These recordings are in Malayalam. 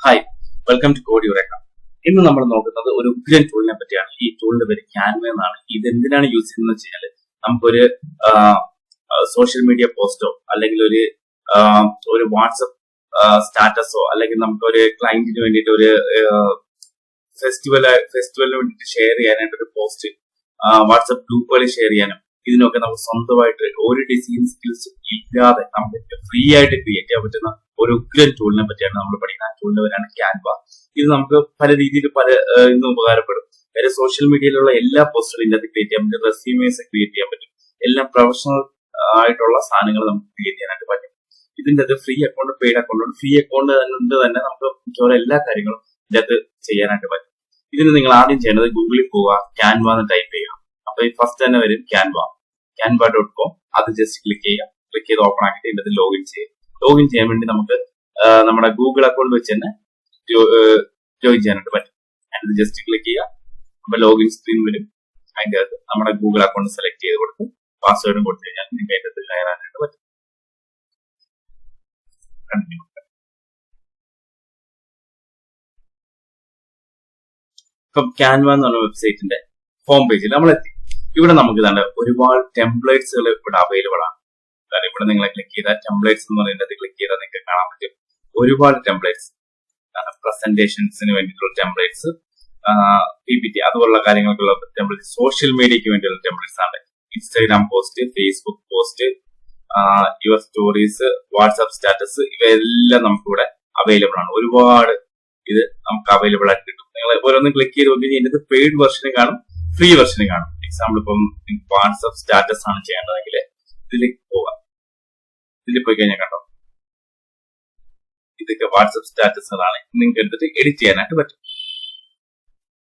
Hi, welcome to Code Eureka. ഇന്ന് നമ്മൾ നോക്കുന്നത് ഒരു ഉഗ്രൻ ടൂളിനെ പറ്റിയാണ്. ഈ ടൂളിന്റെ പേര് ക്യാൻവ എന്നാണ്. ഇത് എന്തിനാണ് യൂസ് ചെയ്യുന്നത് വെച്ചാൽ നമുക്കൊരു സോഷ്യൽ മീഡിയ പോസ്റ്റോ അല്ലെങ്കിൽ ഒരു വാട്സപ്പ് സ്റ്റാറ്റസോ അല്ലെങ്കിൽ നമുക്കൊരു ക്ലയന്റിന് വേണ്ടിയിട്ട് ഒരു ഫെസ്റ്റിവലിന് വേണ്ടിയിട്ട് ഷെയർ ചെയ്യാനായിട്ട് ഒരു പോസ്റ്റ് വാട്സപ്പ് ഗ്രൂപ്പുകളിൽ ഷെയർ ചെയ്യാനും ഇതിനൊക്കെ നമുക്ക് സ്വന്തമായിട്ട് ഒരു ഡിസൈൻ സ്കിൽസ് ഇല്ലാതെ നമുക്ക് ഫ്രീ ആയിട്ട് ക്രിയേറ്റ് ചെയ്യാൻ പറ്റുന്ന ഒരു ഉഗ്രൻ ടൂളിനെ പറ്റിയാണ് നമ്മൾ പഠിക്കുന്നത്. ആ ടൂളിന്റെ പേരാണ് ക്യാൻവ. ഇത് നമുക്ക് പല രീതിയിൽ ഇന്ന് ഉപകാരപ്പെടും. വേറെ സോഷ്യൽ മീഡിയയിലുള്ള എല്ലാ പോസ്റ്റുകളും ഇതിനകത്ത് ക്രിയേറ്റ് ചെയ്യാൻ പറ്റും. റെസ്യൂമേസ് ക്രിയേറ്റ് ചെയ്യാൻ പറ്റും. എല്ലാം പ്രൊഫഷണൽ ആയിട്ടുള്ള സാധനങ്ങൾ നമുക്ക് ക്രിയേറ്റ് ചെയ്യാനായിട്ട് പറ്റും. ഇതിന്റെ അത് ഫ്രീ അക്കൗണ്ട്, പെയ്ഡ് അക്കൗണ്ട് ഉണ്ട്. ഫ്രീ അക്കൗണ്ട് തന്നെ നമുക്ക് മിക്കവാറും എല്ലാ കാര്യങ്ങളും ഇതിനകത്ത് ചെയ്യാനായിട്ട് പറ്റും. ഇതിന് നിങ്ങൾ ആദ്യം ചെയ്യേണ്ടത് ഗൂഗിളിൽ പോവുക, ക്യാൻവ എന്ന് ടൈപ്പ് ചെയ്യുക. അപ്പൊ ഫസ്റ്റ് തന്നെ വരും canva.com. അത് ജസ്റ്റ് ക്ലിക്ക് ചെയ്യുക. ക്ലിക്ക് ചെയ്ത് ഓപ്പൺ ആക്കിയിട്ട് ഇതിന്റെ ലോഗിൻ ചെയ്യുക. ലോഗിൻ ചെയ്യാൻ വേണ്ടി നമുക്ക് നമ്മുടെ ഗൂഗിൾ അക്കൗണ്ട് വെച്ച് തന്നെ ജോയിൻ ചെയ്യാനായിട്ട് പറ്റും. അതിന് ജസ്റ്റ് ക്ലിക്ക് ചെയ്യുക. അപ്പൊ ലോഗിൻ സ്ക്രീൻ വരും. അതിന്റെ അകത്ത് നമ്മുടെ ഗൂഗിൾ അക്കൗണ്ട് സെലക്ട് ചെയ്ത് കൊടുത്ത് പാസ്വേഡും കൊടുത്തു കഴിഞ്ഞാൽ നിങ്ങൾക്ക് അതിന്റെ അകത്ത് കയറാനായിട്ട് പറ്റും. ഇപ്പം ക്യാൻവ എന്ന് പറഞ്ഞ വെബ്സൈറ്റിന്റെ ഹോം പേജിൽ നമ്മൾ എത്തി. ഇവിടെ നമുക്ക് തന്നെ ഒരുപാട് ടെംപ്ലേറ്റ്സുകൾ ഇവിടെ അവൈലബിൾ ആണ്. കാരണം ഇവിടെ നിങ്ങൾ ക്ലിക്ക് ചെയ്താൽ ടെംപ്ലേറ്റ്സ് എന്ന് പറയുന്നത് ക്ലിക്ക് ചെയ്താൽ നിങ്ങൾക്ക് കാണാൻ പറ്റും ഒരുപാട് ടെംപ്ലേറ്റ്സ്. പ്രസന്റേഷൻസിന് വേണ്ടിയിട്ടുള്ള ടെംപ്ലേറ്റ്സ്, PPT അതുപോലുള്ള കാര്യങ്ങൾക്കുള്ള ടെംപ്ലേറ്റ്സ്, സോഷ്യൽ മീഡിയക്ക് വേണ്ടിയുള്ള ടെംപ്ലേറ്റ്സ് ആണ്. Instagram post, Facebook post, your stories, WhatsApp status, ഇവയെല്ലാം നമുക്കിവിടെ അവൈലബിൾ ആണ്. ഒരുപാട് ഇത് നമുക്ക് അവൈലബിൾ ആയിട്ട് കിട്ടും. നിങ്ങൾ ഓരോന്ന് ക്ലിക്ക് ചെയ്ത് നോക്കി കഴിഞ്ഞാൽ ഇതിന്റെ പെയ്ഡ് വെർഷന് കാണും, ഫ്രീ വെർഷന് കാണും. എക്സാമ്പിൾ ഇപ്പം വാട്സ്ആപ്പ് സ്റ്റാറ്റസ് ആണ് ചെയ്യേണ്ടതെങ്കിൽ ഇതിലേക്ക് പോവാം. ഇതിൽ പോയി കഴിഞ്ഞാൽ കണ്ടോ, ഇതൊക്കെ വാട്സ്ആപ്പ് സ്റ്റാറ്റസുകളാണ്. നിങ്ങൾക്ക് എടുത്തിട്ട് എഡിറ്റ് ചെയ്യാനായിട്ട് പറ്റും.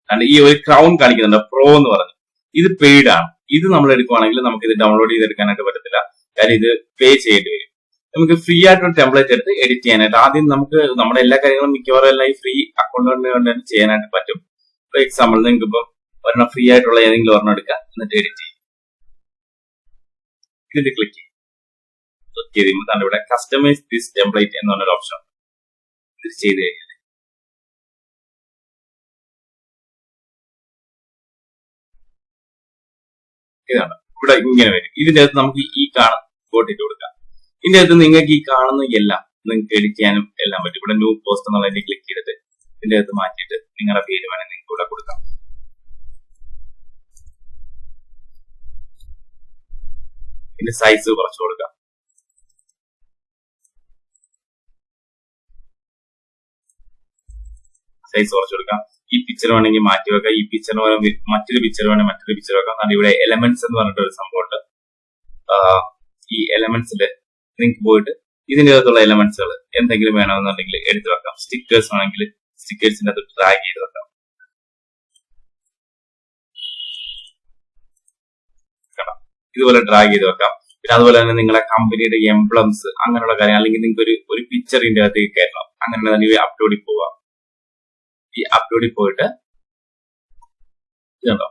കാരണം ഈ ഒരു ക്രൗൺ കാണിക്കുന്നുണ്ട്, പ്രോ എന്ന് പറഞ്ഞു. ഇത് പെയ്ഡ് ആണ്. ഇത് നമ്മൾ എടുക്കുവാണെങ്കിൽ നമുക്ക് ഇത് ഡൗൺലോഡ് ചെയ്തെടുക്കാനായിട്ട് പറ്റത്തില്ല. കാര്യം ഇത് പേ ചെയ്യേണ്ടി വരും. നമുക്ക് ഫ്രീ ആയിട്ടൊരു ടെംപ്ലേറ്റ് എടുത്ത് എഡിറ്റ് ചെയ്യാനായിട്ട് ആദ്യം നമുക്ക് നമ്മുടെ എല്ലാ കാര്യങ്ങളും മിക്കവാറും എല്ലാം ഈ ഫ്രീ അക്കൗണ്ട് കൊണ്ട് ചെയ്യാനായിട്ട് പറ്റും. ഫോർ എക്സാമ്പിൾ നിങ്ങൾക്ക് ഇപ്പം ഒരെണ്ണം ഫ്രീ ആയിട്ടുള്ള ഏതെങ്കിലും ഒരെണ്ണം എടുക്കുക, എന്നിട്ട് എഡിറ്റ് ചെയ്യും. ഇതിൽ ക്ലിക്ക് ചെയ്യും. ക്ലിക്ക് ചെയ്ത് കഴിയുമ്പോൾ തന്നെ ഇവിടെ കസ്റ്റമൈസ് ദിസ് ടെംപ്ലേറ്റ് എന്ന് പറഞ്ഞൊരു ഓപ്ഷൻ ഇത് ചെയ്ത് കഴിഞ്ഞാൽ ഇതാണ് ഇവിടെ ഇങ്ങനെ വരും. ഇതിന്റെ അകത്ത് നമുക്ക് ഈ കോട്ടിട്ട് കൊടുക്കാം. ഇതിന്റെ അകത്ത് നിങ്ങൾക്ക് ഈ കാണുന്ന എല്ലാം നിങ്ങൾക്ക് എഡിറ്റ് ചെയ്യാനും എല്ലാം പറ്റും. ഇവിടെ ന്യൂ പോസ്റ്റ് എന്നുള്ളതിനെ ക്ലിക്ക് ചെയ്തിട്ട് ഇതിന്റെ അകത്ത് മാറ്റിയിട്ട് നിങ്ങളുടെ പേര് വേണമെങ്കിൽ നിങ്ങൾക്ക് ഇവിടെ കൊടുക്കാം. ഇതിന്റെ സൈസ് കുറച്ച് കൊടുക്കാം. ഈ പിക്ചർ വേണമെങ്കിൽ മാറ്റി വെക്കാം. ഈ പിക്ചർ മറ്റൊരു പിക്ചർ വേണമെങ്കിൽ മറ്റൊരു പിക്ചർ വെക്കാം. കാരണം ഇവിടെ എലമെന്റ്സ് എന്ന് പറഞ്ഞിട്ട് ഒരു സംഭവമുണ്ട്. ഈ എലമെന്റ്സിൽ നിങ്ങൾക്ക് പോയിട്ട് ഇതിന്റെ അകത്തുള്ള എലമെന്റ്സുകൾ എന്തെങ്കിലും വേണമെന്നുണ്ടെങ്കിൽ എടുത്തു വെക്കാം. സ്റ്റിക്കേഴ്സ് വേണമെങ്കിൽ സ്റ്റിക്കേഴ്സിന്റെ അകത്ത് ഡ്രാഗ് ചെയ്ത് വെക്കാം. ഇതുപോലെ ഡ്രാഗ് ചെയ്ത് വെക്കാം. പിന്നെ അതുപോലെ തന്നെ നിങ്ങളുടെ കമ്പനിയുടെ എംബ്ലംസ് അങ്ങനെയുള്ള കാര്യം, അല്ലെങ്കിൽ നിങ്ങൾക്ക് ഒരു പിക്ചറിന്റെ അകത്ത് കയറണം, അങ്ങനെ തന്നെ അപ്ലോഡിൽ പോവാം. ഈ അപ്ലോഡിൽ പോയിട്ട് ഇതുണ്ടോ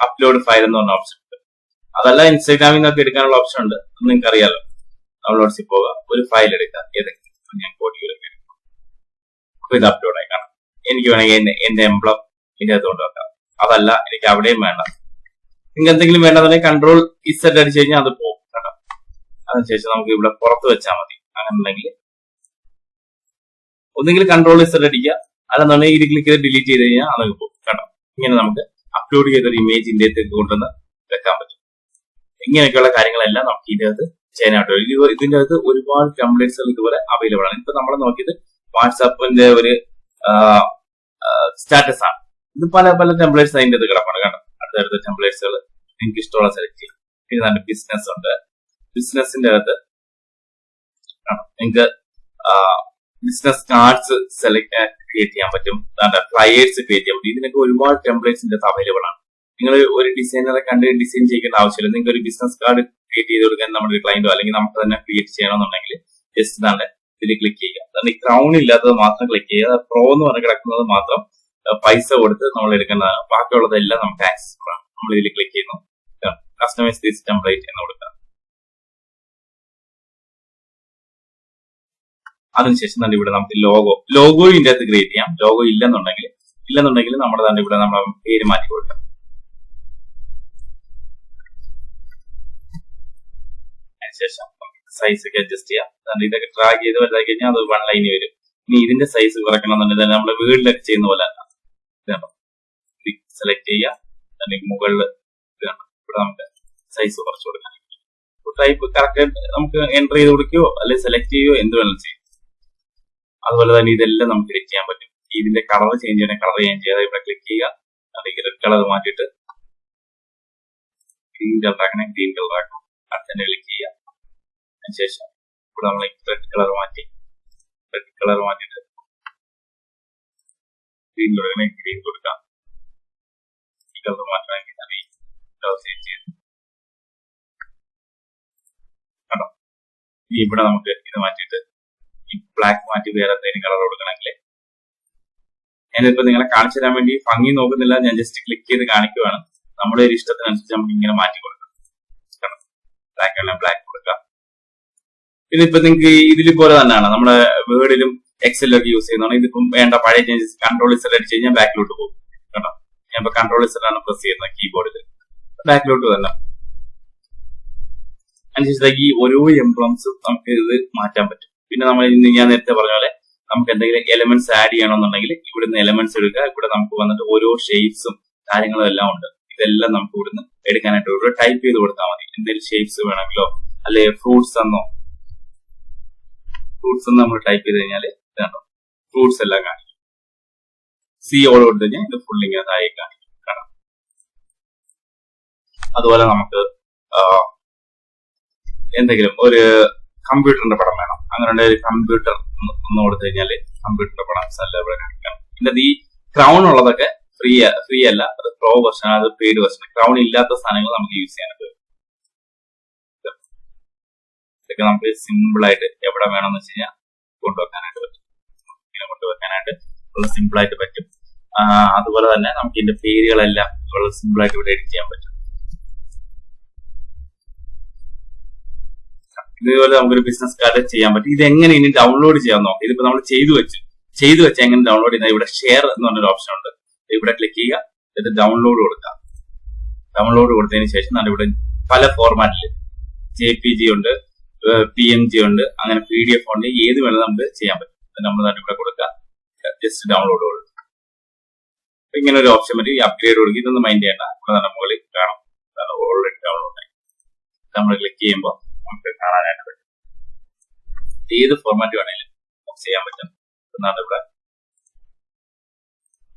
അപ്ലോഡ് ഫയൽ എന്ന് പറഞ്ഞ ഓപ്ഷൻ ഉണ്ട്. അതല്ല ഇൻസ്റ്റാഗ്രാമിൽ നിന്നൊക്കെ എടുക്കാനുള്ള ഓപ്ഷൻ ഉണ്ട്, നിങ്ങൾക്ക് അറിയാലോ. ഡൗൺലോഡ്സിൽ പോവുക, ഒരു ഫയൽ എടുക്കുക, ഏതെങ്കിലും ഞാൻ കോഡിയിലൊക്കെ എടുക്കും. അപ്പൊ ഇത് അപ്ലോഡ് ആയി കാണാം. എനിക്ക് വേണമെങ്കിൽ എന്റെ എംബ്ലം ഇതിന്റെ അകത്ത് കൊണ്ടുവെക്കാം. അതല്ല എനിക്ക് അവിടെയും വേണ്ട. നിങ്ങൾക്ക് എന്തെങ്കിലും വേണ്ടതെങ്കിൽ കൺട്രോൾ ഇസെറ്റ് അടിച്ചു കഴിഞ്ഞാൽ അത് പോകും കേട്ടോ. അതിനുശേഷം നമുക്ക് ഇവിടെ പുറത്ത് വെച്ചാൽ മതി. അങ്ങനെ ഉണ്ടെങ്കിൽ ഒന്നെങ്കിൽ കൺട്രോൾ ഇസെറ്റ് അടിക്കുക, അല്ലെന്നുണ്ടെങ്കിൽ ഇത് ക്ലിക്ക് ചെയ്ത് ഡിലീറ്റ് ചെയ്ത് കഴിഞ്ഞാൽ അതൊക്കെ പോകും കേട്ടോ. ഇങ്ങനെ നമുക്ക് അപ്ലോഡ് ചെയ്തൊരു ഇമേജ് ഇതിന്റെ കൊണ്ടുവന്ന് വെക്കാൻ പറ്റും. ഇങ്ങനെയൊക്കെയുള്ള കാര്യങ്ങളെല്ലാം നമുക്ക് ഇതിനകത്ത് ചെയ്യാനായിട്ട്. ഇതിന്റെ അകത്ത് ഒരുപാട് ടെംപ്ലേറ്റ്സുകൾ ഇതുപോലെ അവൈലബിൾ ആണ്. ഇപ്പൊ നമ്മൾ നോക്കിയത് വാട്സാപ്പിന്റെ ഒരു സ്റ്റാറ്റസ് ആണ്. ഇത് പല ടെംപ്ലേറ്റ്സ് അതിന്റെ അത് കിടപ്പാണ് കേട്ടോ. അടുത്തടുത്ത ടെംപ്ലേറ്റ്സുകൾ നിങ്ങൾക്ക് ഇഷ്ടമുള്ള സെലക്ട് ചെയ്യും. പിന്നെ നല്ല ബിസിനസ് ഉണ്ട്. ബിസിനസിന്റെ അകത്ത് നിങ്ങൾക്ക് ബിസിനസ് കാർഡ്സ് ക്രിയേറ്റ് ചെയ്യാൻ പറ്റും. ഫ്ലയേഴ്സ് ക്രിയേറ്റ് ചെയ്യാൻ പറ്റും. ഇതിനൊക്കെ ഒരുപാട് ടെംപ്ലേറ്റ്സിന്റെ അകത്ത് അവൈലബിൾ ആണ്. നിങ്ങൾ ഒരു ഡിസൈനറെ കണ്ട് ഡിസൈൻ ചെയ്യേണ്ട ആവശ്യമില്ല. നിങ്ങൾക്ക് ഒരു ബിസിനസ് കാർഡ് ക്രിയേറ്റ് ചെയ്ത് കൊടുക്കാൻ നമ്മുടെ ഒരു ക്ലയന്റോ അല്ലെങ്കിൽ നമുക്ക് തന്നെ ക്രിയേറ്റ് ചെയ്യണമെന്നുണ്ടെങ്കിൽ ജസ്റ്റ് ഇതാണ് ഇതിൽ ക്ലിക്ക് ചെയ്യുക. അതാണ് ഈ ക്രൗൺ ഇല്ലാത്തത് മാത്രം ക്ലിക്ക് ചെയ്യുക. പ്രോ എന്ന് പറഞ്ഞ് കിടക്കുന്നത് മാത്രം പൈസ കൊടുത്ത് നമ്മൾ എടുക്കേണ്ടതാണ്. ബാക്കിയുള്ളതെല്ലാം നമുക്ക് ആക്സസ് ആണ്. നമ്മൾ ഇതിൽ ക്ലിക്ക് ചെയ്യുന്നു, കസ്റ്റമൈസ് ദിസ് ടെംപ്ലേറ്റ് എന്ന് കൊടുക്കുക. അതിനുശേഷം തന്നെ ഇവിടെ നമുക്ക് ലോഗോയും ഇതിന്റെ അകത്ത് ക്രിയേറ്റ് ചെയ്യാം. ലോഗോ ഇല്ലെന്നുണ്ടെങ്കിൽ നമ്മുടെ തന്നെ ഇവിടെ നമ്മുടെ പേര് മാറ്റി കൊടുക്കാം. അതിനുശേഷം സൈസ് ഒക്കെ അഡ്ജസ്റ്റ് ചെയ്യാം. ഇതൊക്കെ ഡ്രാഗ് ചെയ്ത് വലുതാക്കി കഴിഞ്ഞാൽ അത് 1 ലൈൻ വരും. ഇനി ഇതിന്റെ സൈസ് കുറയ്ക്കണമെന്നുണ്ടെങ്കിൽ നമ്മുടെ വീട്ടിലൊക്കെ ചെയ്യുന്ന പോലെ സെലക്ട് ചെയ്യുക. അല്ലെങ്കിൽ മുകളിൽ ഇവിടെ നമുക്ക് സൈസ് കുറച്ച് കൊടുക്കാം. ടൈപ്പ് കറക്റ്റ് നമുക്ക് എൻ്റർ ചെയ്ത് കൊടുക്കുകയോ അല്ലെങ്കിൽ സെലക്ട് ചെയ്യുകയോ എന്ത് വേണമെങ്കിലും ചെയ്യും. അതുപോലെ തന്നെ ഇതെല്ലാം നമുക്ക് എഡിറ്റ് ചെയ്യാൻ പറ്റും. ഇതിന്റെ കളർ ചേഞ്ച് ചെയ്യണമെങ്കിൽ കളർ ചേഞ്ച് ചെയ്യാതെ ഇവിടെ ക്ലിക്ക് ചെയ്യുക. അല്ലെങ്കിൽ റെഡ് കളർ മാറ്റിയിട്ട് ഗ്രീൻ കളർ ആക്കണം, ഗ്രീൻ കളർ ആക്കണം. അടുത്തന്നെ ക്ലിക്ക് ചെയ്യുക. അതിനുശേഷം ഇവിടെ നമ്മൾ റെഡ് കളർ മാറ്റിയിട്ട് ഗ്രീൻ കൊടുക്കണമെങ്കിൽ ഗ്രീൻ കൊടുക്കാം. ഈ കളർ മാറ്റണമെങ്കിൽ കളർ ചേഞ്ച് ചെയ്യാം. കണ്ടോ? ഇവിടെ നമുക്ക് ഇത് മാറ്റിയിട്ട് ഈ ബ്ലാക്ക് മാറ്റി വേറെ എന്തെങ്കിലും കളർ കൊടുക്കണമെങ്കിൽ ഞാനിപ്പോ നിങ്ങളെ കാണിച്ചു തരാൻ വേണ്ടി ഭംഗി നോക്കുന്നില്ല, ഞാൻ ജസ്റ്റ് ക്ലിക്ക് ചെയ്ത് കാണിക്കുവാണ്. നമ്മുടെ ഒരു ഇഷ്ടത്തിനനുസരിച്ച് നമുക്ക് ഇങ്ങനെ മാറ്റി കൊടുക്കാം. ബ്ലാക്ക് വേണം ബ്ലാക്ക് കൊടുക്കാം. ഇതിപ്പോ നിങ്ങൾക്ക് ഇതിൽ പോലെ തന്നെയാണ് നമ്മുടെ വേർഡിലും എക്സലിലൊക്കെ യൂസ് ചെയ്യുന്നതാണ്. ഇതിപ്പം വേണ്ട പഴയ ചേഞ്ചസ് കൺട്രോൾ ഇസഡ് അടിച്ച് കഴിഞ്ഞാൽ ബാക്കിലോട്ട് പോകും. കേട്ടോ, ഞാൻ ഇപ്പൊ കൺട്രോൾ ഇസഡ് ആണ് പ്രസ് ചെയ്യുന്നത് കീബോർഡിൽ, ബാക്കിലോട്ട് തന്നെ. അതിനുശേഷം ഈ ഓരോ എംബ്ലംസും നമുക്ക് ഇത് മാറ്റാൻ പറ്റും. പിന്നെ ഞാൻ നേരത്തെ പറഞ്ഞ പോലെ നമുക്ക് എന്തെങ്കിലും എലമെന്റ്സ് ആഡ് ചെയ്യണമെന്നുണ്ടെങ്കിൽ ഇവിടുന്ന് എലമെന്റ്സ് എടുക്കുക. ഇവിടെ നമുക്ക് വന്നിട്ട് ഓരോ ഷേപ്സും കാര്യങ്ങളും എല്ലാം ഉണ്ട്. ഇതെല്ലാം നമുക്ക് ഇവിടുന്ന് എടുക്കാനായിട്ട് ഇവിടെ ടൈപ്പ് ചെയ്ത് കൊടുത്താൽ മതി. എന്തെങ്കിലും ഷേപ്സ് വേണമെങ്കിലോ അല്ലെ ഫ്രൂട്ട്സ് എന്ന് നമ്മൾ ടൈപ്പ് ചെയ്ത് കഴിഞ്ഞാൽ ഇതാണോ ഫ്രൂട്ട്സ് എല്ലാം കാണിക്കും. ഓൾ കൊടുത്തു കഴിഞ്ഞാൽ ഇത് ഫുൾ ഇങ്ങനെ താഴെ കാണിക്കും. കാണാം. അതുപോലെ നമുക്ക് എന്തെങ്കിലും ഒരു കമ്പ്യൂട്ടറിന്റെ പടം വേണം, അങ്ങനെ ഒരു കമ്പ്യൂട്ടർ ഒന്ന് കൊടുത്തു കഴിഞ്ഞാൽ കമ്പ്യൂട്ടറിന്റെ പടം എല്ലാം ഇവിടെ കാണിക്കണം. പിന്നെ ഈ ക്രൗൺ ഉള്ളതൊക്കെ ഫ്രീ അല്ല, അത് പ്രോ വെർഷൻ, അത് പെയ്ഡ് വെർഷൻ. ക്രൗൺ ഇല്ലാത്ത സാധനങ്ങൾ നമുക്ക് യൂസ് ചെയ്യാനായിട്ട് ഇതൊക്കെ നമുക്ക് സിമ്പിൾ ആയിട്ട് എവിടെ വേണമെന്ന് വെച്ച് കഴിഞ്ഞാൽ കൊണ്ടുവെക്കാനായിട്ട് പറ്റും. ഇങ്ങനെ കൊണ്ടുവെക്കാനായിട്ട് വളരെ സിമ്പിൾ ആയിട്ട് പറ്റും. അതുപോലെ തന്നെ നമുക്ക് ഇതിന്റെ പേരുകളെല്ലാം വളരെ സിമ്പിൾ ആയിട്ട് ഇവിടെ എഡിറ്റ് ചെയ്യാൻ പറ്റും. ഇതുപോലെ നമുക്കൊരു ബിസിനസ് കാർഡ് ചെയ്യാൻ പറ്റും. ഇത് എങ്ങനെ ഇനി ഡൗൺലോഡ് ചെയ്യാൻ നോക്കാം. ഇതിപ്പോ നമ്മൾ ചെയ്തു വെച്ച് എങ്ങനെ ഡൗൺലോഡ് ചെയ്യുന്നത്, ഇവിടെ ഷെയർ എന്ന് പറഞ്ഞൊരു ഓപ്ഷൻ ഉണ്ട്. ഇവിടെ ക്ലിക്ക് ചെയ്യുക, ഇത് ഡൗൺലോഡ് കൊടുക്കാം. ഡൗൺലോഡ് കൊടുത്തതിന് ശേഷം ഇവിടെ പല ഫോർമാറ്റിൽ JPG ഉണ്ട്, PNG ഉണ്ട്, അങ്ങനെ PDF ഉണ്ട്. ഏത് വേണമെങ്കിലും നമുക്ക് ചെയ്യാൻ പറ്റും. നമ്മൾ ഇവിടെ കൊടുക്കുക, ജസ്റ്റ് ഡൗൺലോഡ് കൊടുക്കുക. ഇങ്ങനെ ഒരു ഓപ്ഷൻ വരും. ഈ അപ്ഗ്രേഡ് കൊടുക്കുക. ഇതൊന്നും മൈൻഡ് ചെയ്യണ്ട, ഇവിടെ തന്നെ മുകളിൽ കാണാം ഓൾറെഡി ഡൗൺലോഡ് ആയി. നമ്മൾ ക്ലിക്ക് ചെയ്യുമ്പോൾ നമുക്ക് കാണാനായിട്ട് പറ്റും. ഏത് ഫോർമാറ്റ് വേണമെങ്കിലും നമുക്ക് ചെയ്യാൻ പറ്റും എന്നാണ് ഇവിടെ.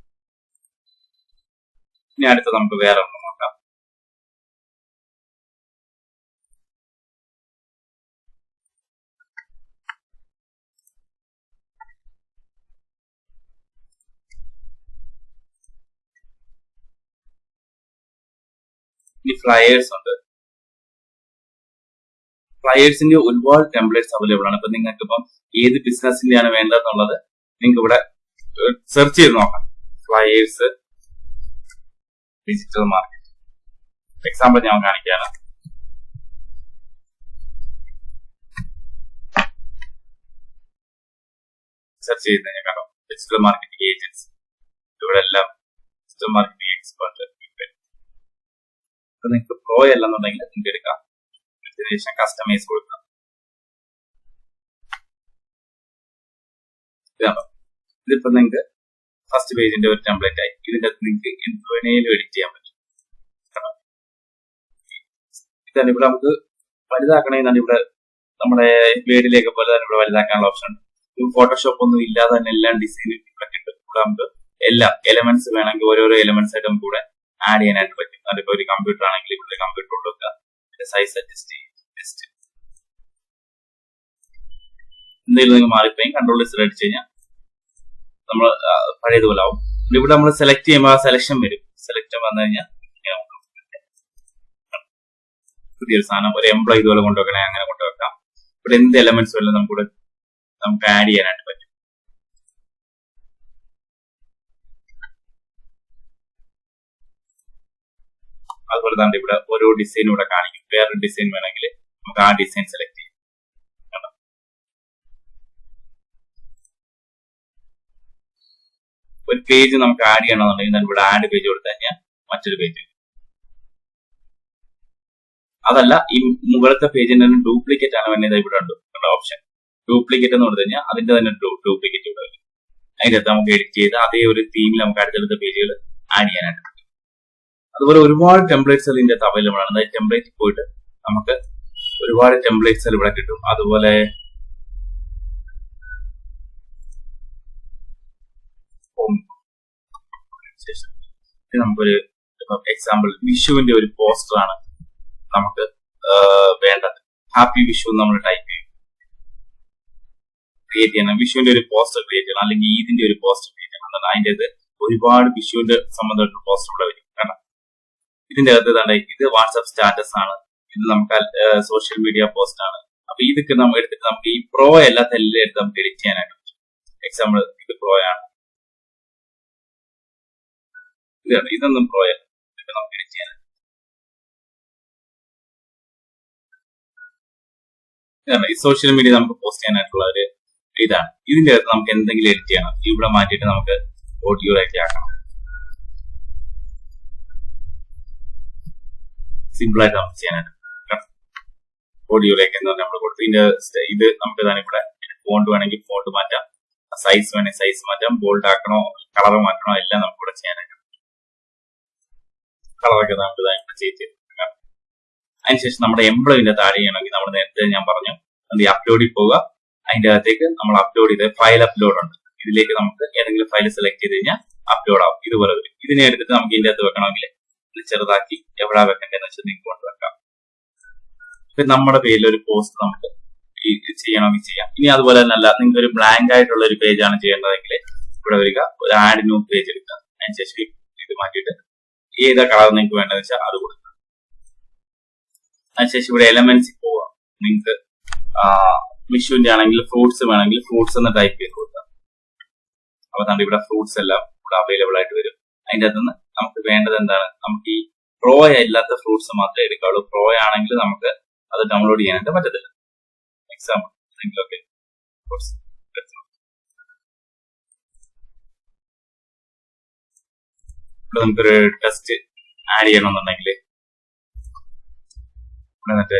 ഇനി അടുത്ത് നമുക്ക് വേറെ ഒന്ന് നോക്കാം. ഇനി ഫ്ലയേഴ്സ് ഉണ്ട്. ഫ്ലയേഴ്സിന്റെ ഒരുപാട് ടെംപ്ലേറ്റ്സ് അവൈലബിൾ ആണ്. ഇപ്പൊ നിങ്ങൾക്ക് ഇപ്പം ഏത് ബിസിനസിന്റെയാണ് വേണ്ടതെന്നുള്ളത് നിങ്ങൾക്ക് ഇവിടെ സെർച്ച് ചെയ്ത് നോക്കാം. ഫ്ലയേഴ്സ് ഡിജിറ്റൽ മാർക്കറ്റ് എക്സാമ്പിൾ ഞാൻ കാണിക്കാണ്. സെർച്ച് ചെയ്ത് കഴിഞ്ഞാൽ കാണാം ഡിജിറ്റൽ മാർക്കറ്റിംഗ് ഏജൻസി. ഇവിടെ എല്ലാം ഡിജിറ്റൽ മാർക്കറ്റിംഗ് എക്സ്പെർട്ട്. നിങ്ങൾക്ക് പ്രോ അല്ലെന്നുണ്ടെങ്കിൽ നിങ്ങൾക്ക് എടുക്കാം. അതിനുശേഷം കസ്റ്റമൈസ് കൊടുക്കാം. ഇതിപ്പോ നിങ്ങൾക്ക് ഫസ്റ്റ് പേജിന്റെ ഒരു ടെംപ്ലേറ്റ് ആയി. ഇതിന്റെ നിങ്ങൾക്ക് എന്ത് വേണേലും എഡിറ്റ് ചെയ്യാൻ പറ്റും. ഇതാണ് ഇവിടെ നമുക്ക് വലുതാക്കണമെന്നാണ് ഇവിടെ നമ്മുടെ വേഡിലേക്ക് പോലെ തന്നെ ഇവിടെ വലുതാക്കാനുള്ള ഓപ്ഷൻ ഉണ്ട്. ഫോട്ടോഷോപ്പ് ഒന്നും ഇല്ലാതെ തന്നെ എല്ലാം ഡിസൈൻ ഇവിടെ കിട്ടും. ഇവിടെ നമുക്ക് എല്ലാ എലമെന്റ്സ് വേണമെങ്കിൽ ഓരോരോ എലമെന്റ്സ് ആയിട്ട് നമുക്ക് ഇവിടെ ആഡ് ചെയ്യാനായിട്ട് പറ്റും. അതിപ്പോ ഒരു കമ്പ്യൂട്ടർ ആണെങ്കിൽ ഇവിടെ കമ്പ്യൂട്ടർ കൊണ്ടുവെക്കുക, സൈസ് അഡ്ജസ്റ്റ് ചെയ്യും. എന്തെങ്കിലും നിങ്ങൾ മാറിപ്പോയി കൺട്രോൾ അടിച്ചു കഴിഞ്ഞാൽ നമ്മൾ പഴയതുപോലെ ആവും. ഇവിടെ നമ്മൾ സെലക്ട് ചെയ്യുമ്പോൾ ആ സെലക്ഷൻ വരും. സെലക്ഷൻ വന്നു കഴിഞ്ഞാൽ പുതിയൊരു സാധനം ഒരു എംപ്ലോയി ഇതുപോലെ കൊണ്ടുവെക്കണേ അങ്ങനെ കൊണ്ടുവെക്കാം. ഇവിടെ എന്ത് എലമെന്റ്സ് വല്ലതും നമുക്ക് ആഡ് ചെയ്യാനായിട്ട് പറ്റും. അതുപോലെ തന്നെ ഇവിടെ ഓരോ ഡിസൈൻ ഇവിടെ കാണിക്കും. വേറൊരു ഡിസൈൻ വേണമെങ്കിൽ നമുക്ക് ആ ഡിസൈൻ സെലക്ട് ചെയ്യാം. ഒരു പേജ് നമുക്ക് ആഡ് ചെയ്യണമെന്നുണ്ടെങ്കിൽ ഞാൻ ഇവിടെ ആഡ് പേജ് കൊടുത്തു കഴിഞ്ഞാൽ മറ്റൊരു പേജ്. അതല്ല, ഈ മുകളിലത്തെ പേജിന്റെ തന്നെ ഡ്യൂപ്ലിക്കേറ്റ് ആണ് വേണ്ടത്. ഇവിടെ ഉണ്ട് ഓപ്ഷൻ ഡ്യൂപ്ലിക്കേറ്റ് എന്ന് കൊടുത്തു കഴിഞ്ഞാൽ അതിന്റെ തന്നെ ഡ്യൂപ്ലിക്കേറ്റ് ഇവിടെ വരും. അതിന്റെ അകത്ത് നമുക്ക് എഡിറ്റ് ചെയ്ത് അതേ ഒരു തീമിൽ നമുക്ക് അടുത്തടുത്ത പേജുകൾ ആഡ് ചെയ്യാനായിട്ട് പറ്റും. അതുപോലെ ഒരുപാട് ടെംപ്ലേറ്റ്സ് ഇതിന്റെ അകത്ത് അവൈലബിൾ ആണ്. അതായത് ടെംപ്ലേറ്റ് പോയിട്ട് നമുക്ക് ഒരുപാട് ടെംപ്ലേറ്റ്സ് ഇവിടെ കിട്ടും. അതുപോലെ നമുക്കൊരു എക്സാമ്പിൾ വിഷുവിന്റെ ഒരു പോസ്റ്റർ ആണ് നമുക്ക് വേണ്ടത്. ഹാപ്പി വിഷു നമ്മൾ ടൈപ്പ് ചെയ്യും, ക്രിയേറ്റ് ചെയ്യണം. വിഷുവിന്റെ ഒരു പോസ്റ്റർ ക്രിയേറ്റ് ചെയ്യണം, അല്ലെങ്കിൽ ഈദിന്റെ ഒരു പോസ്റ്റർ ക്രിയേറ്റ് ചെയ്യണം എന്നാണ് അതിന്റെ ഒരുപാട് വിഷുവിന്റെ സംബന്ധമായിട്ട് പോസ്റ്റർ ഇവിടെ വരും. കാരണം ഇതിന്റെ അകത്ത് തന്നെ ഇത് വാട്സ്ആപ്പ് സ്റ്റാറ്റസ് ആണ്, ഇത് നമുക്ക് സോഷ്യൽ മീഡിയ പോസ്റ്റ് ആണ്. അപ്പൊ ഇതൊക്കെ നമ്മൾ എടുത്തിട്ട് നമുക്ക് ഈ പ്രോ എല്ലാത്തെല്ലാം എടുത്ത് നമുക്ക് എഡിറ്റ് ചെയ്യാനായിട്ട് പറ്റും. എക്സാമ്പിൾ ഇത് പ്രോ ആണ്, ഇതൊന്നും പ്രോ അല്ല, ഇതൊക്കെ നമുക്ക് എഡിറ്റ് ചെയ്യാനായിട്ട്. ഈ സോഷ്യൽ മീഡിയ നമുക്ക് പോസ്റ്റ് ചെയ്യാനായിട്ടുള്ള ഒരു ഇതാണ്. ഇതിന്റെ അകത്ത് നമുക്ക് എന്തെങ്കിലും എഡിറ്റ് ചെയ്യണം, ഇവിടെ മാറ്റിയിട്ട് നമുക്ക് ഓഡിയോ ആയിട്ട് ആക്കണം. സിമ്പിൾ ആയിട്ട് നമുക്ക് ചെയ്യാനായിട്ട് ഓഡിയോയിലേക്ക് എന്ന് പറഞ്ഞാൽ നമ്മൾ കൊടുത്ത് ഇത് നമുക്ക് തന്നെ ഇവിടെ ഫോണ്ട് വേണമെങ്കിൽ ഫോണ്ട് മാറ്റാം, സൈസ് വേണമെങ്കിൽ സൈസ് മാറ്റാം, ബോൾഡ് ആക്കണോ കളർ മാറ്റണോ എല്ലാം നമുക്ക് ഇവിടെ ചെയ്യാനായിട്ട്. കളറൊക്കെ നമുക്ക് ഇവിടെ ചെയ്ത് അതിനുശേഷം നമ്മുടെ എംപ്ലോയിന്റെ താഴെ ചെയ്യണമെങ്കിൽ നമ്മൾ നേരത്തെ ഞാൻ പറഞ്ഞു അപ്ലോഡിൽ പോവുക. അതിന്റെ അകത്തേക്ക് നമ്മൾ അപ്ലോഡ് ചെയ്ത് ഫയൽ അപ്ലോഡ് ഉണ്ട്, ഇതിലേക്ക് നമുക്ക് ഏതെങ്കിലും ഫയൽ സെലക്ട് ചെയ്ത് കഴിഞ്ഞാൽ അപ്ലോഡ് ആവും. ഇതുപോലെ വരും. ഇതിനെ എടുത്തിട്ട് നമുക്ക് ഇതിന്റെ അകത്ത് വെക്കണമെങ്കിൽ ചെറുതാക്കി എവിടെ വെക്കേണ്ടതെന്ന് വെച്ചാൽ നിങ്ങൾക്ക് കൊണ്ടുവെക്കാം. ഇപ്പൊ നമ്മുടെ പേരിൽ ഒരു പോസ്റ്റ് നമുക്ക് ചെയ്യണമെങ്കിൽ ചെയ്യാം. ഇനി അതുപോലെ തന്നെ അല്ല, നിങ്ങൾക്ക് ഒരു ബ്ലാങ്ക് ആയിട്ടുള്ള ഒരു പേജാണ് ചെയ്യേണ്ടതെങ്കിൽ ഇവിടെ വരിക, ഒരു ആഡ് ന്യൂ പേജ് എടുക്കുക. അതിനുശേഷം ഇത് മാറ്റിയിട്ട് ഏതാ കളർ നിങ്ങൾക്ക് വേണ്ടതെന്ന് വെച്ചാൽ അത് കൊടുക്കുക. അതിനുശേഷം ഇവിടെ എലമെന്റ്സിൽ പോവുക. നിങ്ങൾക്ക് വിഷുവിന്റെ ആണെങ്കിൽ ഫ്രൂട്ട്സ് വേണമെങ്കിൽ ഫ്രൂട്ട്സ് എന്ന് ടൈപ്പ് ചെയ്ത് കൊടുക്കുക. അപ്പൊ നമ്മുടെ ഇവിടെ ഫ്രൂട്ട്സ് എല്ലാം ഇവിടെ അവൈലബിൾ ആയിട്ട് വരും. അതിന്റെ അകത്തുനിന്ന് നമുക്ക് വേണ്ടത് എന്താണ്, നമുക്ക് ഈ പ്രോ ഇല്ലാത്ത ഫ്രൂട്ട്സ് മാത്രമേ എടുക്കാവുള്ളൂ. പ്രോ ആണെങ്കിൽ നമുക്ക് അത് ഡൗൺലോഡ് ചെയ്യാനായിട്ട് പറ്റത്തില്ല. എക്സാമ്പിൾ എന്തെങ്കിലുമൊക്കെ ഇവിടെ നമുക്കൊരു ടെസ്റ്റ് ആഡ് ചെയ്യണമെന്നുണ്ടെങ്കിൽ എന്നിട്ട്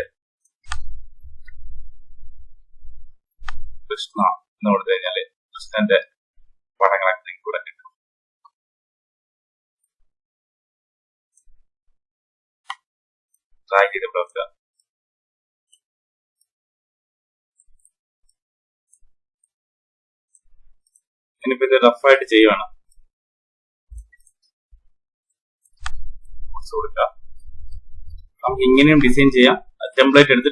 കൃഷ്ണ എന്ന് കൊടുത്തു കഴിഞ്ഞാല് കൃഷ്ണന്റെ പടങ്ങളൊക്കെ നിങ്ങൾക്ക് ഇവിടെ കിട്ടും. ട്രൈ ചെയ്ത് നോക്കുക. ഇനിയിപ്പോ ഇത് റഫായിട്ട് ചെയ്യുവാണ് കൊടുക്കുക. നമുക്ക് ഇങ്ങനെയും ഡിസൈൻ ചെയ്യാം, ടെംപ്ലേറ്റ് എടുത്ത്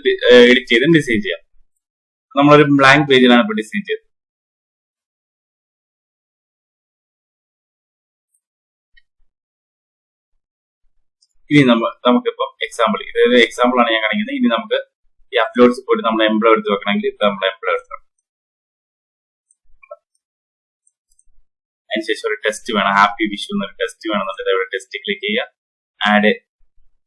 എഡിറ്റ് ചെയ്തും ഡിസൈൻ ചെയ്യാം. നമ്മളൊരു ബ്ലാങ്ക് പേജിലാണ് ഇപ്പൊ ഡിസൈൻ ചെയ്തത്. ഇനി നമുക്കിപ്പോ എക്സാമ്പിൾ ഇതൊരു എക്സാമ്പിൾ ആണ് ഞാൻ കാണിക്കുന്നത്. ഇനി നമുക്ക് ഈ അപ്ലോഡ്സ് പോയിട്ട് നമ്മുടെ എംപ്ലോയ് എടുത്ത് വെക്കണമെങ്കിൽ ഇത് നമ്മുടെ എംപ്ലോയ് എടുത്ത് വെക്കണം. അതിനുശേഷം ഒരു ടെസ്റ്റ് വേണം, ഹാപ്പി വിഷു എന്നൊരു ടെസ്റ്റ് വേണമെന്നുണ്ടെങ്കിൽ ഇവിടെ ടെസ്റ്റ് ക്ലിക്ക് ചെയ്യുക. ആഡ്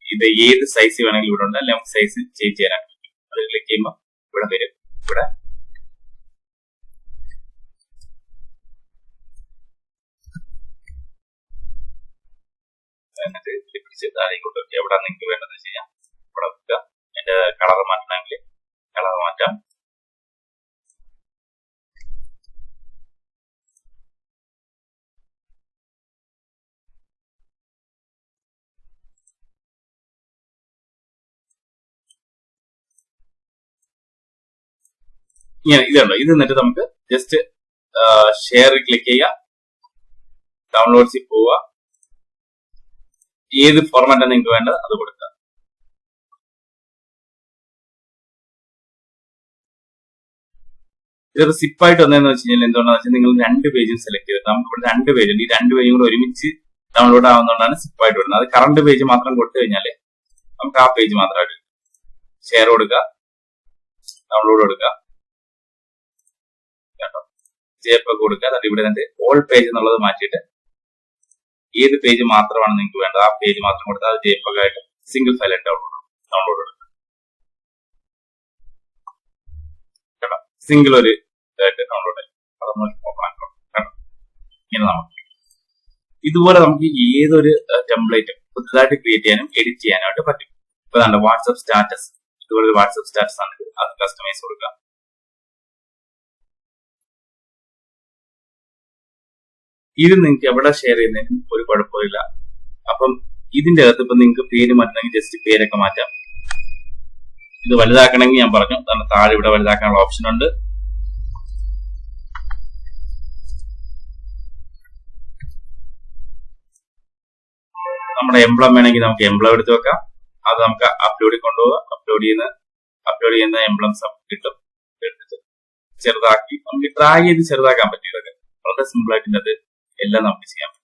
ഇത് ഏത് സൈസ് വേണമെങ്കിലും ഇവിടെ ഉണ്ട്, അല്ലെങ്കിൽ നമുക്ക് സൈസ് ചേഞ്ച് ചെയ്യാനായിട്ട് പറ്റും. അത് ക്ലിക്ക് ചെയ്യുമ്പോൾ ഇവിടെ വരും. ഇവിടെ എന്നിട്ട് പിടിച്ച് താഴേക്കോട്ട് എവിടെ നിങ്ങൾക്ക് വേണ്ടത് ചെയ്യാം. ഇവിടെ വെക്കുക. അതിന്റെ കളർ മാറ്റണമെങ്കിൽ കളർ മാറ്റാം. ഇങ്ങനെ ഇതുണ്ടോ, ഇത് എന്നിട്ട് നമുക്ക് ജസ്റ്റ് ഷെയർ ക്ലിക്ക് ചെയ്യുക, ഡൗൺലോഡ്സിൽ പോവുക, ഏത് ഫോർമാറ്റാണ് നിങ്ങൾക്ക് വേണ്ടത് അത് കൊടുക്കുക. ഇതൊരു സിപ്പായിട്ട് വന്നതെന്ന് വെച്ച് കഴിഞ്ഞാൽ എന്തുകൊണ്ടാണെന്ന് വെച്ചാൽ നിങ്ങൾ 2 പേജും സെലക്ട് ചെയ്തിട്ട് നമുക്ക് ഇവിടെ 2 പേജുണ്ട്. ഈ 2 പേജും കൂടെ ഒരുമിച്ച് ഡൗൺലോഡ് ആവുന്നതുകൊണ്ടാണ് സിപ്പായിട്ട് വരുന്നത്. അത് കറണ്ട് പേജ് മാത്രം കൊടുത്തു കഴിഞ്ഞാൽ നമുക്ക് ആ പേജ് മാത്രമായിട്ട് ഷെയർ കൊടുക്കുക, ഡൗൺലോഡ് കൊടുക്കുക, കേട്ടോ, JPEG കൊടുക്കുക. എന്നിട്ട് ഇവിടെ നിന്ന് ഓൾ പേജ് എന്നുള്ളത് മാറ്റിയിട്ട് ഏത് പേജ് മാത്രമാണ് നിങ്ങൾക്ക് വേണ്ടത് ആ പേജ് മാത്രം കൊടുത്താൽ അത് JPEG ആയിട്ട് സിംഗിൾ ഫയലായിട്ട് ഡൗൺലോഡ് കൊടുക്കുക. കേട്ടോ, സിംഗിൾ ഒരു ഇതായിട്ട് ഡൗൺലോഡ് ആയി അത് നമ്മൾ ഓപ്പൺ ആക്കണം. കേട്ടോ, ഇങ്ങനെ നമുക്ക് ഇതുപോലെ നമുക്ക് ഏതൊരു ടെംപ്ലേറ്റും പുതുതായിട്ട് ക്രിയേറ്റ് ചെയ്യാനും എഡിറ്റ് ചെയ്യാനായിട്ട് പറ്റും. ഇപ്പൊ തന്നെ വാട്സ്ആപ്പ് സ്റ്റാറ്റസ്, ഇതുപോലെ വാട്സ്ആപ്പ് സ്റ്റാറ്റസ് ആണ്, അത് കസ്റ്റമൈസ് കൊടുക്കുക. ഇത് നിങ്ങൾക്ക് എവിടെ ഷെയർ ചെയ്യുന്നതിനും ഒരു കുഴപ്പമില്ല. അപ്പം ഇതിന്റെ അകത്ത് ഇപ്പൊ നിങ്ങൾക്ക് പേര് മാറ്റണമെങ്കിൽ ജസ്റ്റ് പേരൊക്കെ മാറ്റാം. ഇത് വലുതാക്കണമെങ്കിൽ ഞാൻ പറഞ്ഞു താഴെ ഇവിടെ വലുതാക്കാനുള്ള ഓപ്ഷൻ ഉണ്ട്. നമ്മുടെ എംബ്ലം വേണമെങ്കിൽ നമുക്ക് എംബ്ലം എടുത്ത് വെക്കാം. അത് നമുക്ക് അപ്ലോഡിൽ കൊണ്ടുപോകാം. അപ്ലോഡ് ചെയ്യുന്ന എംബ്ലംസ് കിട്ടും. എടുത്തിട്ട് ചെറുതാക്കി നമുക്ക് ഡ്രാഗ് ചെയ്ത് ചെറുതാക്കാൻ പറ്റും. ഇതൊക്കെ വളരെ സിമ്പിൾ ആയിട്ട് അത് എല്ലാം നമുക്ക് ചെയ്യാൻ പറ്റും.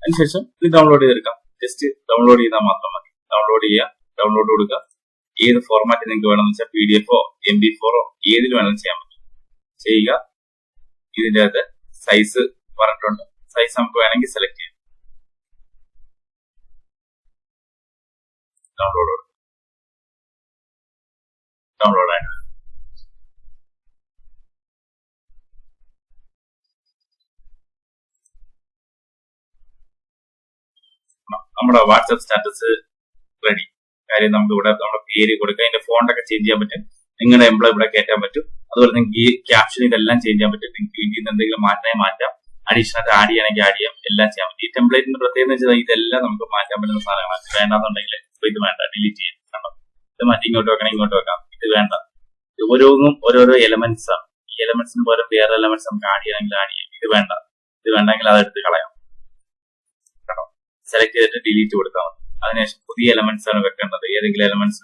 അതിനുശേഷം ഇത് ഡൗൺലോഡ് ചെയ്തെടുക്കാം. ജസ്റ്റ് ഡൗൺലോഡ് ചെയ്താൽ മാത്രം മതി. ഡൗൺലോഡ് ചെയ്യുക, ഡൗൺലോഡ് കൊടുക്കുക. ഏത് ഫോർമാറ്റ് നിങ്ങൾക്ക് വേണമെന്ന് വെച്ചാൽ PDF-ഓ MP4-ഓ ഏതിൽ വേണമെങ്കിലും ചെയ്യാൻ പറ്റും. ചെയ്യുക. ഇതിന്റെ അകത്ത് സൈസ് പറഞ്ഞിട്ടുണ്ട്. സൈസ് നമുക്ക് വേണമെങ്കിൽ സെലക്ട് ചെയ്യാം. ഡൗൺലോഡ് ആയിട്ട് നമ്മുടെ വാട്സ്ആപ്പ് സ്റ്റാറ്റസ് റെഡി. കാര്യം നമുക്ക് ഇവിടെ നമ്മുടെ പേര് കൊടുക്കുക, അതിന്റെ ഫോണ്ടൊക്കെ ചേഞ്ച് ചെയ്യാൻ പറ്റും. നിങ്ങളുടെ എംപ്ലോയി ഇവിടെ കയറ്റാൻ പറ്റും. അതുപോലെ നിങ്ങൾക്ക് ഈ ക്യാപ്ഷൻ ഇതെല്ലാം ചേഞ്ച് ചെയ്യാൻ പറ്റും. നിങ്ങൾക്ക് ഇതിൽ എന്തെങ്കിലും മാറ്റാം, അഡീഷണൽ ആഡ് ചെയ്യണമെങ്കിൽ ആഡ് ചെയ്യാം, എല്ലാം ചെയ്യാൻ പറ്റും. ഈ ടെംപ്ലേറ്റിന്റെ പ്രത്യേകത എന്ന് വെച്ചാൽ ഇതെല്ലാം നമുക്ക് മാറ്റാൻ പറ്റുന്ന സാധനങ്ങളാണ്. വേണ്ടാന്നുണ്ടെങ്കിൽ ഇത് വേണ്ട, ഡിലീറ്റ് ചെയ്യാം. കണ്ടോ, ഇത് മാറ്റി ഇങ്ങോട്ട് വെക്കണം, ഇങ്ങോട്ട് വെക്കാം. ഇത് വേണ്ട. ഓരോന്നും ഓരോരോ എലമെന്റ്സ് ആണ്. ഈ എലമെന്റ്സിന് പകരം വേറെ എലമെന്റ്സ് നമുക്ക് ആഡ് ചെയ്യണമെങ്കിൽ ആഡ് ചെയ്യാം. ഇത് വേണ്ടെങ്കിൽ അതെടുത്ത് കളയാം. കണ്ടോ, സെലക്ട് ചെയ്തിട്ട് ഡിലീറ്റ് കൊടുത്താൽ മതി. അതിനുശേഷം പുതിയ എലമെന്റ്സ് ആണ് വെക്കേണ്ടത്. ഏതെങ്കിലും എലമെന്റ്സ്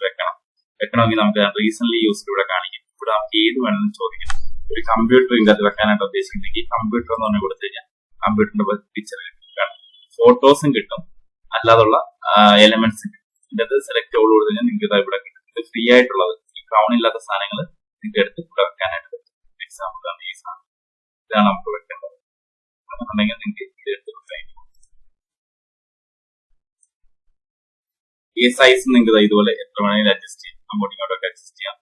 വെക്കണമെങ്കിൽ നമുക്ക് റീസെന്റ് യൂസ്ഡ് ഇവിടെ കാണിക്കും. ഇവിടെ നമുക്ക് ഏത് വേണമെന്ന് ചോദിക്കാം. ഒരു കമ്പ്യൂട്ടർ ഇതിന്റെ അത് വെക്കാനായിട്ട് ഉദ്ദേശിക്കുന്നെങ്കിൽ കമ്പ്യൂട്ടർ എന്ന് പറഞ്ഞ് കൊടുത്തു കഴിഞ്ഞാൽ കമ്പ്യൂട്ടറിന്റെ പിക്ചർ കിട്ടും, ഫോട്ടോസും കിട്ടും, അല്ലാതുള്ള എലമെന്റ്സ് ഇതിന്റെ അത് സെലക്ട് ഓൾ കൊടുത്തു കഴിഞ്ഞാൽ നിങ്ങൾക്ക് ഇത് ഇവിടെ കിട്ടും. ഇത് ഫ്രീ ആയിട്ടുള്ളത്. ഈ ക്രൗൺ ഇല്ലാത്ത സാധനങ്ങൾ നിങ്ങൾക്ക് എടുത്ത് ഇവിടെ വെക്കാനായിട്ട് പറ്റും. എക്സാമ്പിൾ ഈ സാധനം ഇതാണ് നമുക്ക് വെക്കേണ്ടത്. എന്നുണ്ടെങ്കിൽ നിങ്ങൾക്ക് ഇത് എടുത്ത് വെക്കാൻ. ഈ സൈസ് നിങ്ങൾക്ക് ഇതുപോലെ എത്ര വേണമെങ്കിലും അഡ്ജസ്റ്റ് ചെയ്യാം. അങ്ങോട്ടും ഇങ്ങോട്ടൊക്കെ അഡ്ജസ്റ്റ് ചെയ്യാം.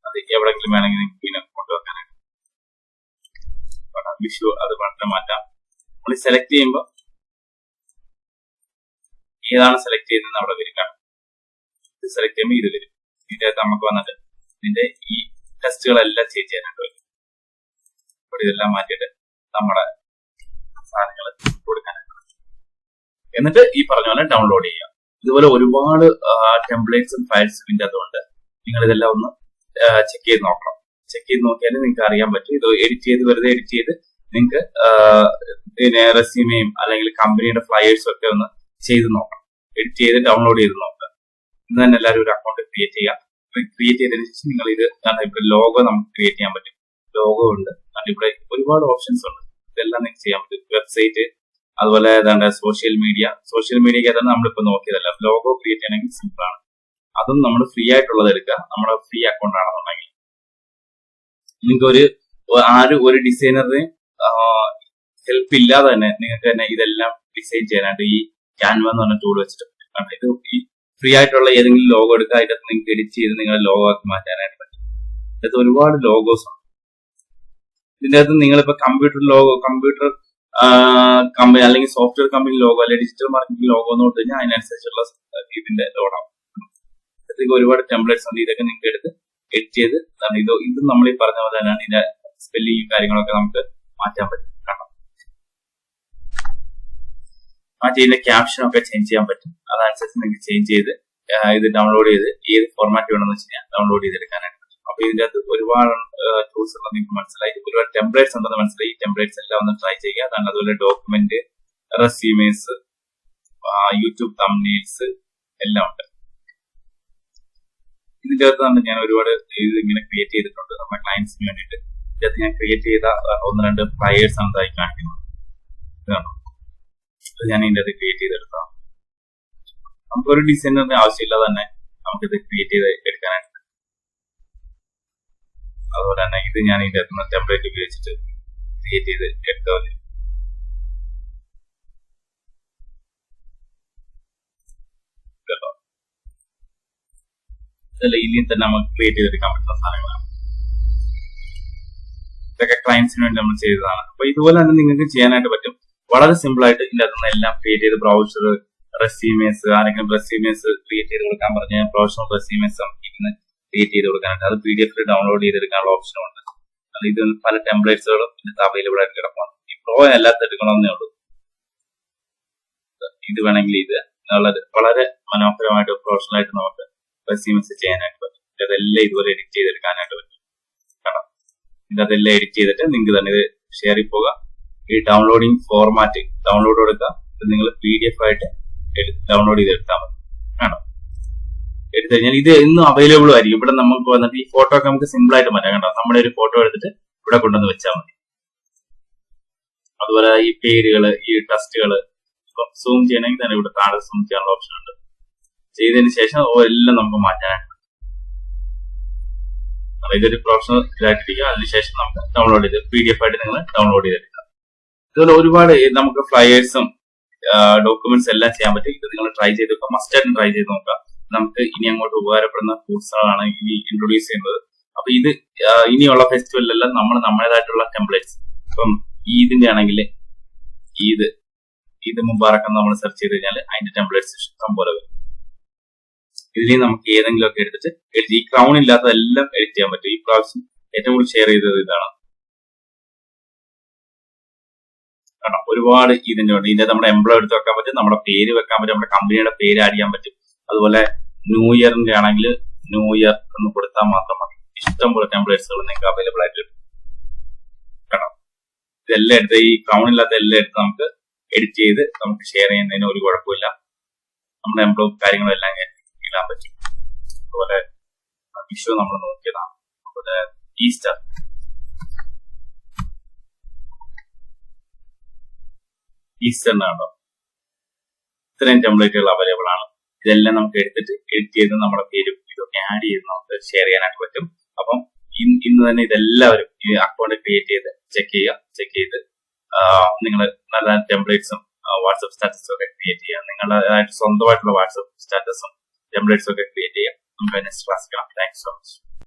അത് എവിടെങ്കിലും വേണമെങ്കിൽ നിങ്ങൾക്ക് ഇതിനെ കൊണ്ടുവെക്കാനായിട്ട് വിഷു അത് വളരെ മാറ്റാം. നമ്മൾ സെലക്ട് ചെയ്യുമ്പോൾ ഏതാണ് സെലക്ട് ചെയ്യുന്നത് അവിടെ വരും. കാണും, ഇത് സെലക്ട് ചെയ്യുമ്പോൾ ഇത് വരും. ഇതിന്റെ അകത്ത് നമുക്ക് വന്നിട്ട് ഇതിന്റെ ഈ ടെസ്റ്റുകളെല്ലാം ചേഞ്ച് ചെയ്യാനായിട്ട് വരും. ഇവിടെ ഇതെല്ലാം മാറ്റിയിട്ട് നമ്മുടെ സാധനങ്ങൾ കൊടുക്കാനായിട്ട്, എന്നിട്ട് ഈ പറഞ്ഞ പോലെ ഡൗൺലോഡ് ചെയ്യാം. ഇതുപോലെ ഒരുപാട് ടെംപ്ലേറ്റ്സും ഫയൽസും ഇതിന്റെ അതുകൊണ്ട് നിങ്ങൾ ഇതെല്ലാം ഒന്ന് ചെക്ക് ചെയ്ത് നോക്കണം. ചെക്ക് ചെയ്ത് നോക്കിയാൽ നിങ്ങൾക്ക് അറിയാൻ പറ്റും. ഇത് വെറുതെ എഡിറ്റ് ചെയ്ത് നിങ്ങൾക്ക് പിന്നെ റെസ്യൂമെയും അല്ലെങ്കിൽ കമ്പനിയുടെ ഫ്ലയേഴ്സും ഒക്കെ ഒന്ന് ചെയ്ത് നോക്കണം. എഡിറ്റ് ചെയ്ത് ഡൗൺലോഡ് ചെയ്ത് നോക്കുക. ഇന്ന് തന്നെ എല്ലാവരും ഒരു അക്കൗണ്ട് ക്രിയേറ്റ് ചെയ്യുക. ക്രിയേറ്റ് ചെയ്തതിനു ശേഷം നിങ്ങൾ ഇത് ഇപ്പൊ ലോഗോ നമുക്ക് ക്രിയേറ്റ് ചെയ്യാൻ പറ്റും. ലോഗോ ഉണ്ട്, ഇവിടെ ഒരുപാട് ഓപ്ഷൻസ് ഉണ്ട്. ഇതെല്ലാം നിങ്ങൾക്ക് ചെയ്യാൻ പറ്റും. വെബ്സൈറ്റ്, അതുപോലെ ഏതാണ്ട് സോഷ്യൽ മീഡിയക്ക് അതാണ് നമ്മളിപ്പോ നോക്കിയതല്ല. ലോഗോ ക്രിയേറ്റ് ചെയ്യണമെങ്കിൽ സിമ്പിൾ ആണ്. അതും നമ്മൾ ഫ്രീ ആയിട്ടുള്ളത് എടുക്കുക. നമ്മുടെ ഫ്രീ അക്കൗണ്ട് ആണെന്നുണ്ടെങ്കിൽ നിങ്ങൾക്ക് ഒരു ഡിസൈനറിന് ഹെൽപ്പ് ഇല്ലാതെ തന്നെ നിങ്ങൾക്ക് തന്നെ ഇതെല്ലാം ഡിസൈൻ ചെയ്യാനായിട്ട് ഈ ക്യാൻവ എന്ന് പറഞ്ഞ ടൂൾ വെച്ചിട്ട് ഇത് ഈ ഫ്രീ ആയിട്ടുള്ള ഏതെങ്കിലും ലോഗോ എടുക്കുക. അതിന്റെ നിങ്ങൾക്ക് എഡിറ്റ് ചെയ്ത് നിങ്ങളുടെ ലോഗോ ആക്കി മാറ്റാനായിട്ട് പറ്റും. ഇതിനകത്ത് ഒരുപാട് ലോഗോസ് ഉണ്ട്. ഇതിന്റെ അകത്ത് നിങ്ങളിപ്പോ കമ്പ്യൂട്ടർ കമ്പനി അല്ലെങ്കിൽ സോഫ്റ്റ്വെയർ കമ്പനി ലോഗോ അല്ലെങ്കിൽ ഡിജിറ്റൽ മാർക്കറ്റിംഗ് ലോഗോ എന്ന് കൊടുത്തു കഴിഞ്ഞാൽ അതിനനുസരിച്ചുള്ള ഇതിന്റെ ലോഡാവും. ഇതിലേക്ക് ഒരുപാട് ടെംപ്ലേറ്റ്സ് ഉണ്ട്. ഇതൊക്കെ നിങ്ങൾക്ക് എടുത്ത് എഡിറ്റ് ചെയ്ത് ഇത് നമ്മൾ ഈ പറഞ്ഞ പോലെ തന്നെയാണ്. ഇതിന്റെ സ്പെല്ലിംഗ് കാര്യങ്ങളൊക്കെ നമുക്ക് മാറ്റാൻ പറ്റും. കാരണം ഇതിന്റെ ക്യാപ്ഷൻ ഒക്കെ ചേഞ്ച് ചെയ്യാൻ പറ്റും. അതനുസരിച്ച് നിങ്ങൾക്ക് ചേഞ്ച് ചെയ്ത് ഇത് ഡൗൺലോഡ് ചെയ്ത് ഏത് ഫോർമാറ്റ് വേണമെന്ന് വെച്ച് കഴിഞ്ഞാൽ ഡൗൺലോഡ് ചെയ്തെടുക്കാനായിട്ട് പറ്റും. അപ്പൊ ഇതിന്റെ അകത്ത് ഒരുപാട് ടൂൾസ് ഉണ്ടെന്ന് നിങ്ങൾക്ക് മനസ്സിലായി. ഒരുപാട് ടെംപ്ലേറ്റ്സ് ഉണ്ടെന്ന് മനസ്സിലായി. ഈ ടെംപ്ലേറ്റ്സ് എല്ലാം ഒന്ന് ട്രൈ ചെയ്യുക. അതാണ് അതുപോലെ ഡോക്യുമെന്റ്, റെസ്യൂമേസ്, യൂട്യൂബ് തംബ്നെയിൽസ് എല്ലാം ഉണ്ട്. ഇതിന്റെ അകത്ത് ഞാൻ ഒരുപാട് ഇത് ഇങ്ങനെ ക്രിയേറ്റ് ചെയ്തിട്ടുണ്ട് നമ്മുടെ ക്ലയൻസിന് വേണ്ടിയിട്ട്. ഇതിനകത്ത് ഞാൻ ക്രിയേറ്റ് ചെയ്ത 1-2 ഫ്ലയേഴ്സ് ആണ് ഇതായി കാണിക്കുന്നത്. ഇതാണോ, ഇത് ഞാൻ ഇതിന്റെ അത് ക്രിയേറ്റ് ചെയ്തെടുത്തതാണ്. നമുക്കൊരു ഡിസൈനറിന്റെ ആവശ്യമില്ലാതെ തന്നെ നമുക്കിത് ക്രിയേറ്റ് ചെയ്ത് എടുക്കാനായിട്ട്. അതുപോലെ തന്നെ ഇത് ഞാൻ ഇതിന്റെ അകത്ത് ടെംപ്ലേറ്റ് ഉപയോഗിച്ചിട്ട് ക്രിയേറ്റ് ചെയ്ത് എടുത്താൽ മതി. ഇതല്ല ഇനി തന്നെ നമുക്ക് ക്രിയേറ്റ് ചെയ്തെടുക്കാൻ പറ്റുന്ന സാധനങ്ങളാണ്. ഇതൊക്കെ ക്ലയൻസിന് വേണ്ടി നമ്മൾ ചെയ്തതാണ്. അപ്പൊ ഇതുപോലെ തന്നെ നിങ്ങൾക്ക് ചെയ്യാനായിട്ട് പറ്റും. വളരെ സിമ്പിൾ ആയിട്ട് ഇതിന്റെ അകത്തുനിന്ന് എല്ലാം ക്രിയേറ്റ് ചെയ്ത് ബ്രൗസർ റെസ്യൂമേഴ്സ്, ആരെങ്കിലും റെസ്യൂമേഴ്സ് ക്രിയേറ്റ് ചെയ്ത് കൊടുക്കാൻ പറഞ്ഞാൽ പ്രൊഫഷണൽ റെസ്യൂമേഴ്സ് നമുക്ക് ഇന്ന് ക്രിയേറ്റ് ചെയ്ത് കൊടുക്കാനായിട്ട് അത് PDF ഡൗൺലോഡ് ചെയ്തെടുക്കാനുള്ള ഓപ്ഷനുണ്ട്. അത് ഇത് പല ടെംപ്ലേറ്റ്സുകളും ഇതിനകത്ത് അവൈലബിൾ ആയിട്ട് കിടക്കുന്നു. ഈ പ്രോ എല്ലാത്തും എടുക്കണമെന്നേ ഉള്ളൂ. ഇത് വേണമെങ്കിൽ ഇത് വളരെ മനോഹരമായിട്ട് പ്രൊഫഷണൽ ആയിട്ട് നമുക്ക് റെസ്യൂമേഴ്സ് ചെയ്യാനായിട്ട് പറ്റും. ഇതെല്ലാം ഇതുപോലെ എഡിറ്റ് ചെയ്തെടുക്കാനായിട്ട് പറ്റും. കാരണം ഇതെല്ലാം എഡിറ്റ് ചെയ്തിട്ട് നിങ്ങൾക്ക് തന്നെ ഇത് ഷെയർ പോകാം. ഈ ഡൗൺലോഡിങ് ഫോർമാറ്റ് ഡൗൺലോഡ് കൊടുക്കുക. ഇത് നിങ്ങൾ PDF ആയിട്ട് ഡൗൺലോഡ് ചെയ്തെടുത്താൽ മതി. ആണോ എടുത്തു കഴിഞ്ഞാൽ ഇത് എന്നും അവൈലബിൾ ആയിരിക്കും. ഇവിടെ നമുക്ക് വന്നിട്ട് ഈ ഫോട്ടോ ഒക്കെ നമുക്ക് സിമ്പിൾ ആയിട്ട് മാറ്റാം. കണ്ടോ നമ്മുടെ ഒരു ഫോട്ടോ എടുത്തിട്ട് ഇവിടെ കൊണ്ടുവന്ന് വെച്ചാൽ മതി. അതുപോലെ ഈ പേരുകൾ, ഈ ടെസ്റ്റുകൾ സൂം ചെയ്യണമെങ്കിൽ തന്നെ ഇവിടെ താഴെ സൂം ചെയ്യാനുള്ള ഓപ്ഷൻ ഉണ്ട്. ചെയ്തതിന് ശേഷം എല്ലാം നമുക്ക് മാറ്റാനായിട്ട് പറ്റും. ഇതൊരു പ്രൊഫഷണൽ ഇതായിട്ടിരിക്കും. അതിനുശേഷം നമുക്ക് ഡൗൺലോഡ് ചെയ്ത് PDF ആയിട്ട് നിങ്ങൾ ഡൗൺലോഡ് ചെയ്തെടുക്കാം. ഇതുപോലെ ഒരുപാട് നമുക്ക് ഫ്ലയേഴ്സും ഡോക്യുമെന്റ്സ് എല്ലാം ചെയ്യാൻ പറ്റും. ഇത് നിങ്ങൾ ട്രൈ ചെയ്ത് നോക്കാം. മസ്റ്റ് ആയിട്ട് ട്രൈ ചെയ്ത് നോക്കാം. നമുക്ക് ഇനി അങ്ങോട്ട് ഉപകാരപ്പെടുന്ന ടൂൾസുകളാണ് ഇനി ഇൻട്രൊഡ്യൂസ് ചെയ്യുന്നത്. അപ്പൊ ഇത് ഇനിയുള്ള ഫെസ്റ്റിവലിലെല്ലാം നമ്മൾ നമ്മുടേതായിട്ടുള്ള ടെംപ്ലേറ്റ്സ്, ഇപ്പം ഈദിന്റെ ആണെങ്കിൽ ഈദ് മുബാറക്ക് നമ്മൾ സെർച്ച് ചെയ്ത് കഴിഞ്ഞാൽ അതിന്റെ ടെംപ്ലേറ്റ്സ് ഇഷ്ടം പോലെ വരും. ഇതിൽ നമുക്ക് ഏതെങ്കിലും ഒക്കെ എടുത്തിട്ട് ഈ ക്രൗൺ ഇല്ലാത്തതെല്ലാം എഡിറ്റ് ചെയ്യാൻ പറ്റും. ഈ പ്രാവശ്യം ഏറ്റവും കൂടുതൽ ഷെയർ ചെയ്തത് ഇതാണ്. കാരണം ഒരുപാട് ഇതിന്റെ ഉണ്ട്. ഇതിന്റെ നമ്മുടെ എംപ്ലോയി എടുത്ത് വെക്കാൻ പറ്റും, നമ്മുടെ പേര് വെക്കാൻ പറ്റും, നമ്മുടെ കമ്പനിയുടെ പേര് ആഡ് ചെയ്യാൻ പറ്റും. അതുപോലെ ന്യൂ ഇയറിന്റെ ആണെങ്കിൽ ന്യൂ ഇയർ എന്ന് കൊടുത്താൽ മാത്രം മതി. ഇഷ്ടംപോലെ ടെംപ്ലേറ്റ്സുകൾ നിങ്ങൾക്ക് അവൈലബിൾ ആയിട്ട് കിട്ടും. കാരണം ഇതെല്ലാം എടുത്ത് ഈ ക്രൗൺ ഇല്ലാത്ത എല്ലാം എടുത്ത് നമുക്ക് എഡിറ്റ് ചെയ്ത് നമുക്ക് ഷെയർ ചെയ്യുന്നതിന് ഒരു കുഴപ്പമില്ല. നമ്മുടെ എംപ്ലോയി കാര്യങ്ങളെല്ലാം ഇടാൻ പറ്റും. അതുപോലെ വിഷു നമ്മൾ നോക്കിയതാണ്. അതുപോലെ ഈസ്റ്ററിനാണോ ഇത്രയും ടെംപ്ലേറ്റുകൾ അവൈലബിൾ ആണ്. ഇതെല്ലാം നമുക്ക് എടുത്തിട്ട് എഡിറ്റ് ചെയ്ത് നമ്മുടെ പേരും ഇതൊക്കെ ആഡ് ചെയ്ത് നമുക്ക് ഷെയർ ചെയ്യാനായിട്ട് പറ്റും. അപ്പം ഇന്ന് തന്നെ ഇതെല്ലാവരും ഈ അക്കൗണ്ട് ക്രിയേറ്റ് ചെയ്ത് ചെക്ക് ചെയ്ത് നിങ്ങൾ നല്ല ടെംപ്ലേറ്റ്സും വാട്സ്ആപ്പ് സ്റ്റാറ്റസും ഒക്കെ ക്രിയേറ്റ് ചെയ്യുക. നിങ്ങളുടേതായിട്ട് സ്വന്തമായിട്ടുള്ള വാട്സ്ആപ്പ് സ്റ്റാറ്റസും ടെംപ്ലേറ്റ്സും ഒക്കെ ക്രിയേറ്റ് ചെയ്യുക. നമുക്ക് നെക്സ്റ്റ് ക്ലാസ് കാണാം. Thanks so much.